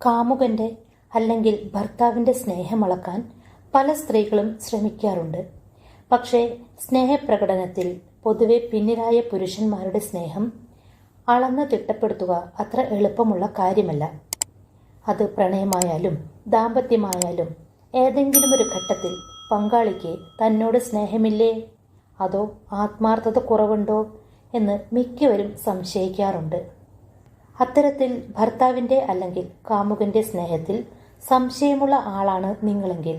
കാമുകന്റെ അല്ലെങ്കിൽ ഭർത്താവിൻ്റെ സ്നേഹം അളക്കാൻ പല സ്ത്രീകളും ശ്രമിക്കാറുണ്ട്. പക്ഷേ സ്നേഹപ്രകടനത്തിൽ പൊതുവെ പിന്നിലായ പുരുഷന്മാരുടെ സ്നേഹം അളന്ന് തിട്ടപ്പെടുത്തുക അത്ര എളുപ്പമുള്ള കാര്യമല്ല. അത് പ്രണയമായാലും ദാമ്പത്യമായാലും ഏതെങ്കിലും ഒരു ഘട്ടത്തിൽ പങ്കാളിക്ക് തന്നോട് സ്നേഹമില്ലേ, അതോ ആത്മാർത്ഥത കുറവുണ്ടോ എന്ന് മിക്കവരും സംശയിക്കാറുണ്ട്. അത്തരത്തിൽ ഭർത്താവിൻ്റെ അല്ലെങ്കിൽ കാമുകന്റെ സ്നേഹത്തിൽ സംശയമുള്ള ആളാണ് നിങ്ങളെങ്കിൽ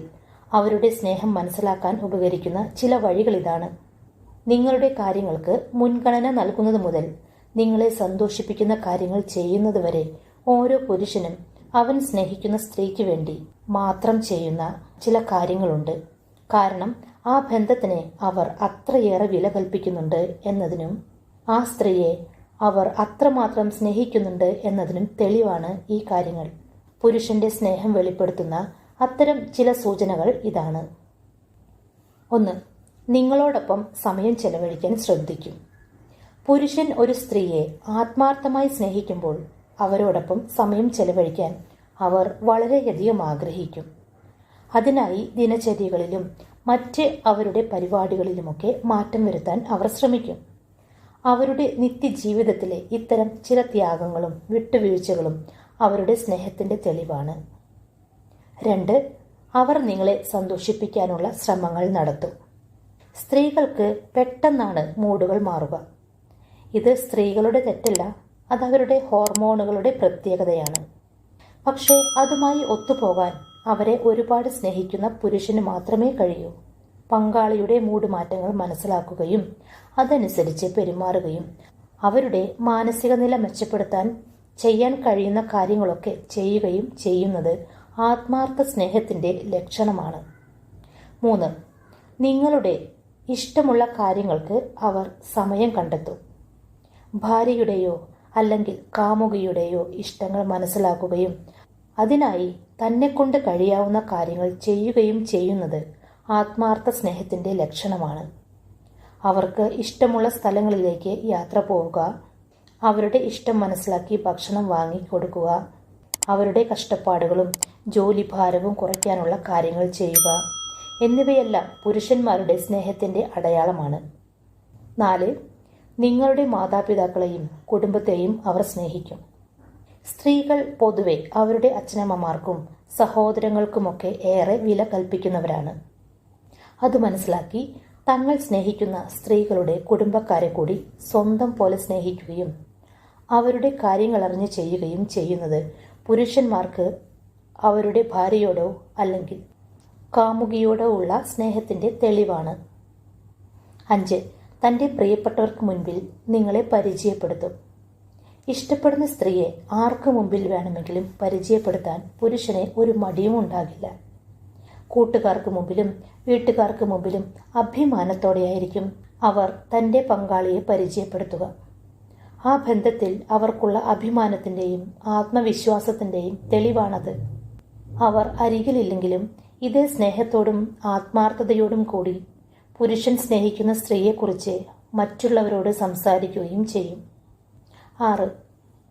അവരുടെ സ്നേഹം മനസ്സിലാക്കാൻ ഉപകരിക്കുന്ന ചില വഴികളിതാണ്. നിങ്ങളുടെ കാര്യങ്ങൾക്ക് മുൻഗണന നൽകുന്നത് മുതൽ നിങ്ങളെ സന്തോഷിപ്പിക്കുന്ന കാര്യങ്ങൾ ചെയ്യുന്നതുവരെ ഓരോ പുരുഷനും അവൻ സ്നേഹിക്കുന്ന സ്ത്രീക്ക് വേണ്ടി മാത്രം ചെയ്യുന്ന ചില കാര്യങ്ങളുണ്ട്. കാരണം ആ ബന്ധത്തിനെ അവർ അത്രയേറെ വില കൽപ്പിക്കുന്നുണ്ട് എന്നതിനും ആ സ്ത്രീയെ അവർ അത്രമാത്രം സ്നേഹിക്കുന്നുണ്ട് എന്നതിനും തെളിവാണ് ഈ കാര്യങ്ങൾ. പുരുഷന്റെ സ്നേഹം വെളിപ്പെടുത്തുന്ന അത്തരം ചില സൂചനകൾ ഇതാണ്. 1. നിങ്ങളോടൊപ്പം സമയം ചെലവഴിക്കാൻ ശ്രദ്ധിക്കും. പുരുഷൻ ഒരു സ്ത്രീയെ ആത്മാർത്ഥമായി സ്നേഹിക്കുമ്പോൾ അവരോടൊപ്പം സമയം ചെലവഴിക്കാൻ അവർ വളരെയധികം ആഗ്രഹിക്കും. അതിനായി ദിനചര്യകളിലും മറ്റ് അവരുടെ പരിപാടികളിലുമൊക്കെ മാറ്റം വരുത്താൻ അവർ ശ്രമിക്കും. അവരുടെ നിത്യജീവിതത്തിലെ ഇത്തരം ചില ത്യാഗങ്ങളും വിട്ടുവീഴ്ചകളും അവരുടെ സ്നേഹത്തിൻ്റെ തെളിവാണ്. 2. അവർ നിങ്ങളെ സന്തോഷിപ്പിക്കാനുള്ള ശ്രമങ്ങൾ നടത്തും. സ്ത്രീകൾക്ക് പെട്ടെന്നാണ് മൂഡുകൾ മാറുക. ഇത് സ്ത്രീകളുടെ തെറ്റല്ല, അതവരുടെ ഹോർമോണുകളുടെ പ്രത്യേകതയാണ്. പക്ഷേ അതുമായി ഒത്തുപോകാൻ അവരെ ഒരുപാട് സ്നേഹിക്കുന്ന പുരുഷന് മാത്രമേ കഴിയൂ. പങ്കാളിയുടെ മൂഡ് മാറ്റങ്ങൾ മനസ്സിലാക്കുകയും അതനുസരിച്ച് പെരുമാറുകയും അവരുടെ മാനസിക നില മെച്ചപ്പെടുത്താൻ ചെയ്യാൻ കഴിയുന്ന കാര്യങ്ങളൊക്കെ ചെയ്യുകയും ചെയ്യുന്നത് ആത്മാർത്ഥ സ്നേഹത്തിൻ്റെ ലക്ഷണമാണ്. 3. നിങ്ങളുടെ ഇഷ്ടമുള്ള കാര്യങ്ങൾക്ക് അവർ സമയം കണ്ടെത്തും. ഭാര്യയുടെയോ അല്ലെങ്കിൽ കാമുകിയുടെയോ ഇഷ്ടങ്ങൾ മനസ്സിലാക്കുകയും അതിനായി തന്നെക്കൊണ്ട് കഴിയാവുന്ന കാര്യങ്ങൾ ചെയ്യുകയും ചെയ്യുന്നത് ആത്മാർത്ഥ സ്നേഹത്തിൻ്റെ ലക്ഷണമാണ്. അവർക്ക് ഇഷ്ടമുള്ള സ്ഥലങ്ങളിലേക്ക് യാത്ര പോവുക, അവരുടെ ഇഷ്ടം മനസ്സിലാക്കി ഭക്ഷണം വാങ്ങിക്കൊടുക്കുക, അവരുടെ കഷ്ടപ്പാടുകളും ജോലിഭാരവും കുറയ്ക്കാനുള്ള കാര്യങ്ങൾ ചെയ്യുക എന്നിവയെല്ലാം പുരുഷന്മാരുടെ സ്നേഹത്തിൻ്റെ അടയാളമാണ്. 4. നിങ്ങളുടെ മാതാപിതാക്കളെയും കുടുംബത്തെയും അവർ സ്നേഹിക്കും. സ്ത്രീകൾ പൊതുവെ അവരുടെ അച്ഛനമ്മമാർക്കും സഹോദരങ്ങൾക്കുമൊക്കെ ഏറെ വില കൽപ്പിക്കുന്നവരാണ്. അത് മനസ്സിലാക്കി തങ്ങൾ സ്നേഹിക്കുന്ന സ്ത്രീകളുടെ കുടുംബക്കാരെ കൂടി സ്വന്തം പോലെ സ്നേഹിക്കുകയും അവരുടെ കാര്യങ്ങൾ അറിഞ്ഞ് ചെയ്യുകയും ചെയ്യുന്നത് പുരുഷന്മാർക്ക് അവരുടെ ഭാര്യയോടോ അല്ലെങ്കിൽ കാമുകിയോടോ ഉള്ള സ്നേഹത്തിൻ്റെ തെളിവാണ്. 5. തൻ്റെ പ്രിയപ്പെട്ടവർക്ക് മുൻപിൽ നിങ്ങളെ പരിചയപ്പെടുത്തും. ഇഷ്ടപ്പെടുന്ന സ്ത്രീയെ ആർക്ക് മുമ്പിൽ വേണമെങ്കിലും പരിചയപ്പെടുത്താൻ പുരുഷന് ഒരു മടിയും ഉണ്ടാകില്ല. കൂട്ടുകാർക്ക് മുമ്പിലും വീട്ടുകാർക്ക് മുമ്പിലും അഭിമാനത്തോടെയായിരിക്കും അവർ തൻ്റെ പങ്കാളിയെ പരിചയപ്പെടുത്തുക. ആ ബന്ധത്തിൽ അവർക്കുള്ള അഭിമാനത്തിൻ്റെയും ആത്മവിശ്വാസത്തിൻ്റെയും തെളിവാണത്. അവർ അരികിലില്ലെങ്കിലും ഇതേ സ്നേഹത്തോടും ആത്മാർത്ഥതയോടും കൂടി പുരുഷൻ സ്നേഹിക്കുന്ന സ്ത്രീയെക്കുറിച്ച് മറ്റുള്ളവരോട് സംസാരിക്കുകയും ചെയ്യും. 6.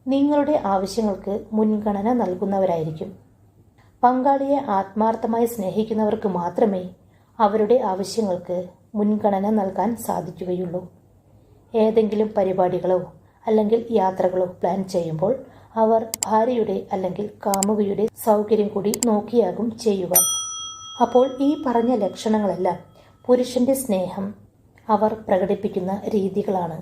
നിങ്ങളുടെ ആവശ്യങ്ങൾക്ക് മുൻഗണന നൽകുന്നവരായിരിക്കും. പങ്കാളിയെ ആത്മാർത്ഥമായി സ്നേഹിക്കുന്നവർക്ക് മാത്രമേ അവരുടെ ആവശ്യങ്ങൾക്ക് മുൻഗണന നൽകാൻ സാധിക്കുകയുള്ളൂ. ഏതെങ്കിലും പരിപാടികളോ അല്ലെങ്കിൽ യാത്രകളോ പ്ലാൻ ചെയ്യുമ്പോൾ അവർ ഭാര്യയുടെ അല്ലെങ്കിൽ കാമുകിയുടെ സൗകര്യം കൂടി നോക്കിയാകും ചെയ്യുക. അപ്പോൾ ഈ പറഞ്ഞ ലക്ഷണങ്ങളെല്ലാം പുരുഷന്റെ സ്നേഹം അവർ പ്രകടിപ്പിക്കുന്ന രീതികളാണ്.